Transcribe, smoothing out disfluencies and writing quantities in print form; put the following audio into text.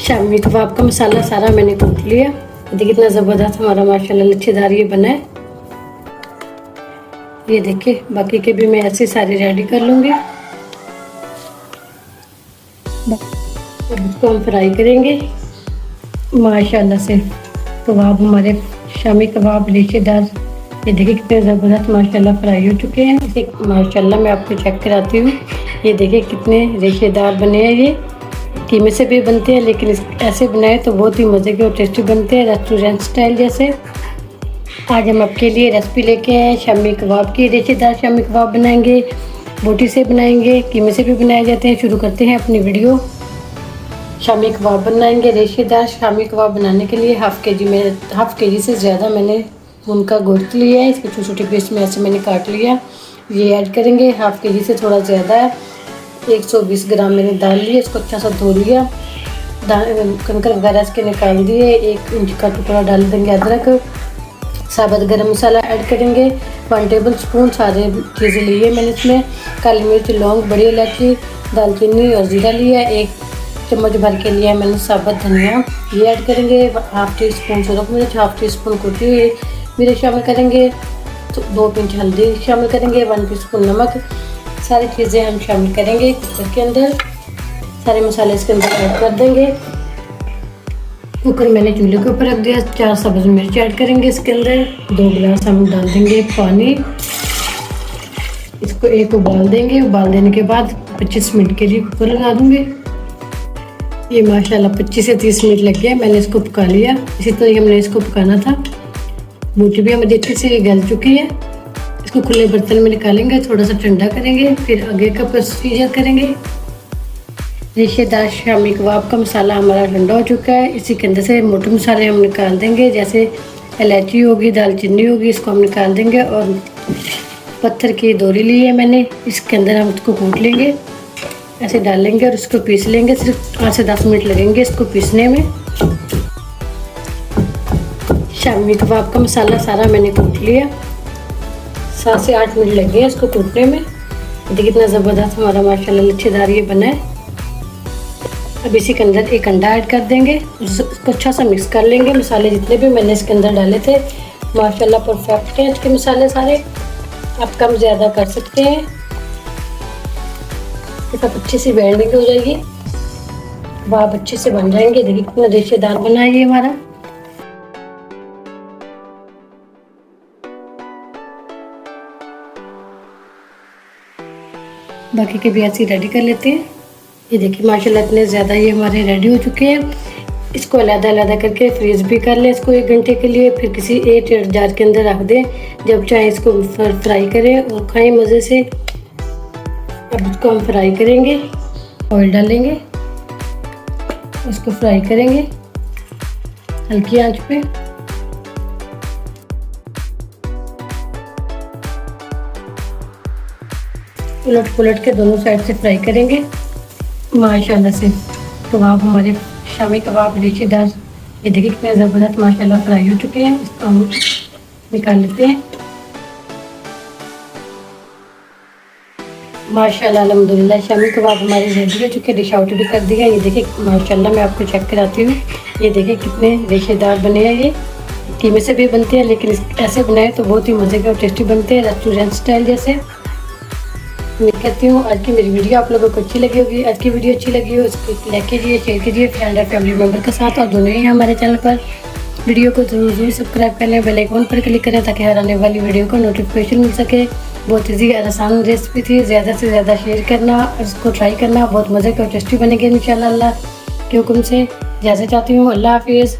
शामी कबाब का मसाला सारा मैंने कूट लिया। देखिए कितना ज़बरदस्त हमारा माशाल्लाह लच्छेदार ये बना है। ये देखिए बाकी के भी मैं ऐसे सारे रेडी कर लूँगी। अब इसको हम फ्राई करेंगे माशाल्लाह से। कबाब हमारे शामी कबाब लच्छेदार, ये देखिए कितने ज़बरदस्त माशाल्लाह फ्राई हो चुके हैं। इसे माशाल्लाह मैं आपको चेक कराती हूँ। ये देखिए कितने रेशेदार बने हैं। ये कीमे से भी बनते हैं लेकिन ऐसे बनाए तो बहुत ही मज़े के और टेस्टी बनते हैं, रेस्टोरेंट स्टाइल जैसे। आज हम आपके लिए रेसिपी लेके आए हैं शामी कबाब की। रेशेदार शामी कबाब बनाएंगे, बोटी से बनाएंगे, कीमे से भी बनाए जाते हैं। शुरू करते हैं अपनी वीडियो। शामी कबाब बनाएंगे। रेशेदार शामी कबाब बनाने के लिए हाफ़ के जी से ज़्यादा मैंने उनका गोश्त लिया है। इसके छोटे छोटे पीस में ऐसे मैंने काट लिया। ये ऐड करेंगे। हाफ़ के जी से थोड़ा ज़्यादा है। 120 ग्राम मैंने दाल लिया, इसको अच्छा सा धो लिया, कंकर वगैरह इसके निकाल दिए। 1 इंच का टुकड़ा डाल देंगे अदरक। साबुत गरम मसाला ऐड करेंगे 1 टेबल स्पून। सारे चीज़ें लिए मैंने इसमें, काली मिर्च, लौंग, बड़ी इलायची, दालचीनी और ज़ीरा लिया। 1 चम्मच भर के लिया मैंने साबुत धनिया, ये ऐड करेंगे। हाफ़ टी स्पून सूरज मिर्च, हाफ़ टी स्पून कुटी हुई मिर्च शामिल करेंगे। 2 पिंच हल्दी शामिल करेंगे, 1 टीस्पून नमक। सारी चीज़ें हम शामिल करेंगे कुकर के अंदर। सारे मसाले इसके अंदर ऐड कर देंगे। कुकर मैंने चूल्हे के ऊपर रख दिया। 4 सब्ज़ मिर्च ऐड करेंगे इसके अंदर। 2 गिलास हम डाल देंगे पानी। इसको एक उबाल देंगे। उबाल देने के बाद 25 मिनट के लिए कुकर लगा दूँगी। ये माशाल्लाह 25 से 30 मिनट लग गया, मैंने इसको पका लिया। इसी तरह हमने इसको पकाना था। बोटी भी हमें अच्छे से गल चुकी है। इसको खुले बर्तन में निकालेंगे, थोड़ा सा ठंडा करेंगे, फिर आगे का प्रोसीजर करेंगे। रेशेदार शामी कबाब का मसाला हमारा ठंडा हो चुका है। इसी के अंदर से मोटे मसाले हम निकाल देंगे, जैसे इलायची होगी, दालचीनी होगी, इसको हम निकाल देंगे। और पत्थर की दोरी ली है मैंने, इसके अंदर हम इसको कूट लेंगे, ऐसे डालेंगे और इसको पीस लेंगे। सिर्फ 8 से 10 मिनट लगेंगे इसको पीसने में। शामी कबाब का मसाला सारा मैंने कूट लिया। 7 से 8 मिनट लग गए इसको कूटने में। देखिए कितना ज़बरदस्त हमारा माशाल्लाह लच्छेदार ये बना है। अब इसी के अंदर 1 अंडा ऐड कर देंगे, उसको अच्छा सा मिक्स कर लेंगे। मसाले जितने भी मैंने इसके अंदर डाले थे माशाल्लाह परफेक्ट हैं इसके मसाले सारे। आप कम ज़्यादा कर सकते हैं। इसका अच्छी सी बाइंडिंग हो जाएगी, कबाब अच्छे से बन जाएंगे। देखिए कितना रेशेदार बना है ये हमारा। बाकी के भी ऐसे रेडी कर लेते हैं। ये देखिए माशाल्लाह इतने ज़्यादा ये हमारे रेडी हो चुके हैं। इसको अलग-अलग करके फ्रीज भी कर लें इसको 1 घंटे के लिए, फिर किसी एयर जार के अंदर रख दें। जब चाहे इसको फ्राई करें और खाएं मज़े से। अब इसको हम फ्राई करेंगे, ऑयल डालेंगे, उसको फ्राई करेंगे हल्की आंच पे। उलट पुलट के दोनों साइड से फ्राई करेंगे माशाल्लाह से। कबाब हमारे शामी कबाब रेशेदार, ये देखिए कितने ज़बरदस्त माशाल्लाह फ्राई हो चुके हैं। इसको हम निकाल लेते हैं। माशाल्लाह अल्हम्दुलिल्लाह शामी कबाब हमारे रेडी हो चुके हैं। डिश आउट भी कर दिया। ये देखिए माशाल्लाह मैं आपको चेक कराती हूँ। ये देखिए कितने रेशेदार बने हैं। ये कीमे से भी बनते हैं लेकिन ऐसे बनाए तो बहुत ही मज़े के और टेस्टी बनते हैं, रेस्टोरेंट स्टाइल जैसे। उम्मीद करती हूँ आज की मेरी वीडियो आप लोगों को अच्छी लगी होगी। आज की वीडियो अच्छी लगी हो उसको लाइक कीजिए, शेयर कीजिए फ्रेंड और फैमिली मेम्बर के साथ। और दोनों ही हमारे चैनल पर वीडियो को ज़रूर सब्सक्राइब कर लें, बेल आइकन पर क्लिक करें ताकि हर आने वाली वीडियो को नोटिफिकेशन मिल सके। बहुत ईजी और आसान रेसिपी थी। ज़्यादा से ज़्यादा शेयर करना और इसको ट्राई करना, बहुत मज़े का और टेस्टी बनेगी इंशाल्लाह अल्लाह के हुक्म से। जैसे चाहती हूँ। अल्लाह हाफिज़।